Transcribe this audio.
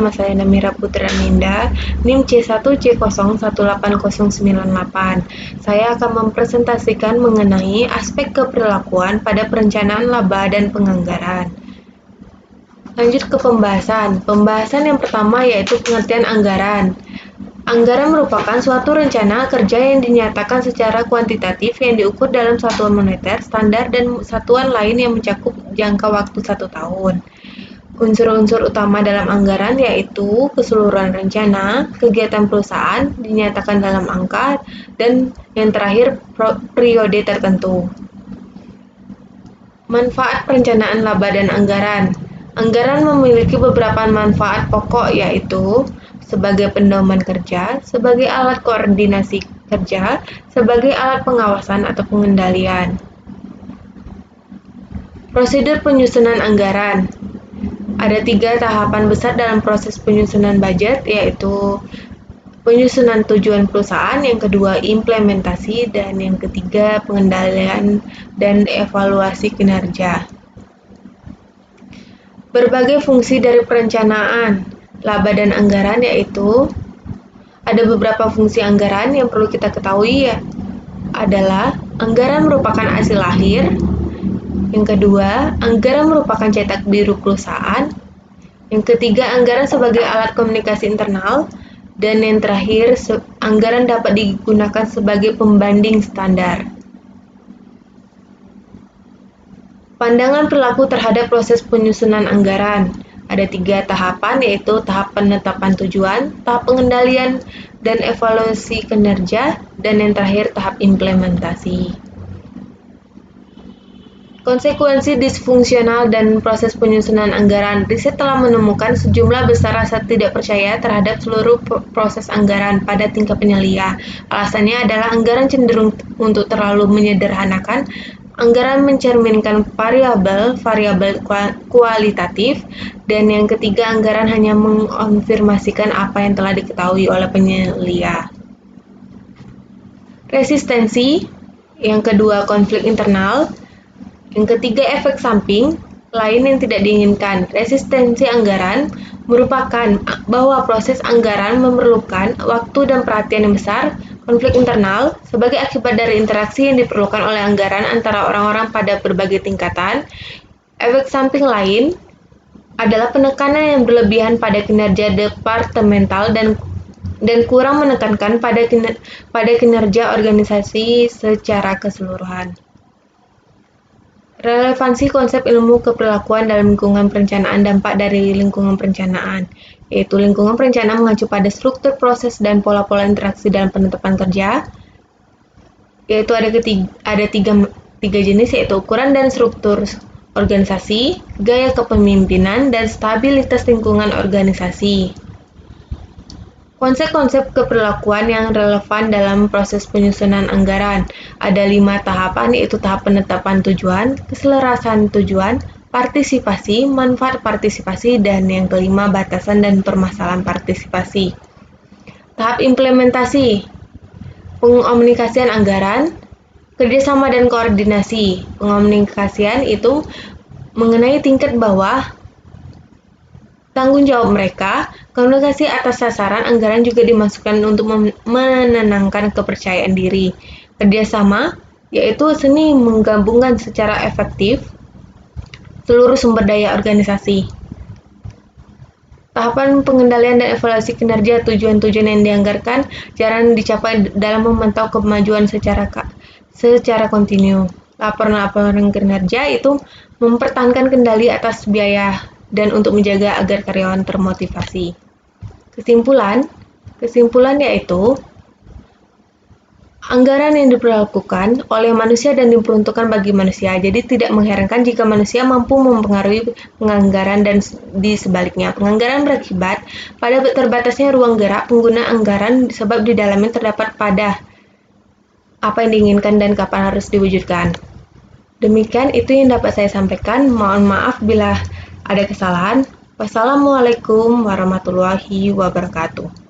Nama saya Namira Putraninda, NIM C1C0189098. Saya akan mempresentasikan mengenai aspek keperlakuan pada perencanaan laba dan penganggaran. Lanjut ke pembahasan. Pembahasan yang pertama yaitu pengertian anggaran. Anggaran merupakan suatu rencana kerja yang dinyatakan secara kuantitatif yang diukur dalam satuan moneter, standar, dan satuan lain yang mencakup jangka waktu 1 tahun. Unsur-unsur utama dalam anggaran yaitu keseluruhan rencana, kegiatan perusahaan, dinyatakan dalam angka, dan yang terakhir periode tertentu. Manfaat perencanaan laba dan anggaran. Anggaran memiliki beberapa manfaat pokok yaitu sebagai pedoman kerja, sebagai alat koordinasi kerja, sebagai alat pengawasan atau pengendalian. Prosedur penyusunan anggaran. Ada 3 tahapan besar dalam proses penyusunan budget, yaitu penyusunan tujuan perusahaan, yang kedua implementasi, dan yang ketiga pengendalian dan evaluasi kinerja. Berbagai fungsi dari perencanaan laba dan anggaran yaitu ada beberapa fungsi anggaran yang perlu kita ketahui adalah anggaran merupakan hasil akhir. Yang kedua, anggaran merupakan cetak biru perusahaan. Yang ketiga, anggaran sebagai alat komunikasi internal. Dan yang terakhir, anggaran dapat digunakan sebagai pembanding standar. Pandangan perilaku terhadap proses penyusunan anggaran. Ada 3 tahapan, yaitu tahap penetapan tujuan, tahap pengendalian dan evaluasi kinerja, dan yang terakhir tahap implementasi. Konsekuensi disfungsional dan proses penyusunan anggaran. Riset telah menemukan sejumlah besar rasa tidak percaya terhadap seluruh proses anggaran pada tingkat penyelia. Alasannya adalah anggaran cenderung untuk terlalu menyederhanakan, anggaran mencerminkan variabel kualitatif, dan yang ketiga anggaran hanya mengonfirmasikan apa yang telah diketahui oleh penyelia. Resistensi, yang kedua konflik internal, yang ketiga efek samping lain yang tidak diinginkan. Resistensi anggaran merupakan bahwa proses anggaran memerlukan waktu dan perhatian yang besar. Konflik internal sebagai akibat dari interaksi yang diperlukan oleh anggaran antara orang-orang pada berbagai tingkatan. Efek samping lain adalah penekanan yang berlebihan pada kinerja departemental dan kurang menekankan pada kinerja organisasi secara keseluruhan. Relevansi konsep ilmu keperlakuan dalam lingkungan perencanaan. Dampak dari lingkungan perencanaan, yaitu lingkungan perencanaan mengacu pada struktur, proses, dan pola-pola interaksi dalam penetapan kerja, yaitu ada tiga jenis, yaitu ukuran dan struktur organisasi, gaya kepemimpinan, dan stabilitas lingkungan organisasi. Konsep-konsep keperlakuan yang relevan dalam proses penyusunan anggaran. Ada 5 tahapan, yaitu tahap penetapan tujuan, keselarasan tujuan, partisipasi, manfaat partisipasi, dan yang kelima batasan dan permasalahan partisipasi. Tahap implementasi, pengomunikasian anggaran, kerjasama dan koordinasi. Pengomunikasian itu mengenai tingkat bawah, tanggung jawab mereka. Komunikasi atas sasaran anggaran juga dimasukkan untuk menenangkan kepercayaan diri. Kerjasama, yaitu seni menggabungkan secara efektif seluruh sumber daya organisasi. Tahapan pengendalian dan evaluasi kinerja. Tujuan-tujuan yang dianggarkan jarang dicapai dalam memantau kemajuan secara kontinu. Laporan kinerja itu mempertahankan kendali atas biaya dan untuk menjaga agar karyawan termotivasi. Kesimpulan yaitu anggaran yang diperlakukan oleh manusia dan diperuntukkan bagi manusia, jadi tidak mengherankan jika manusia mampu mempengaruhi penganggaran dan di sebaliknya. Penganggaran berakibat pada terbatasnya ruang gerak pengguna anggaran sebab di dalamnya terdapat pada apa yang diinginkan dan kapan harus diwujudkan. Demikian itu yang dapat saya sampaikan. Mohon maaf bila ada kesalahan. Wassalamualaikum warahmatullahi wabarakatuh.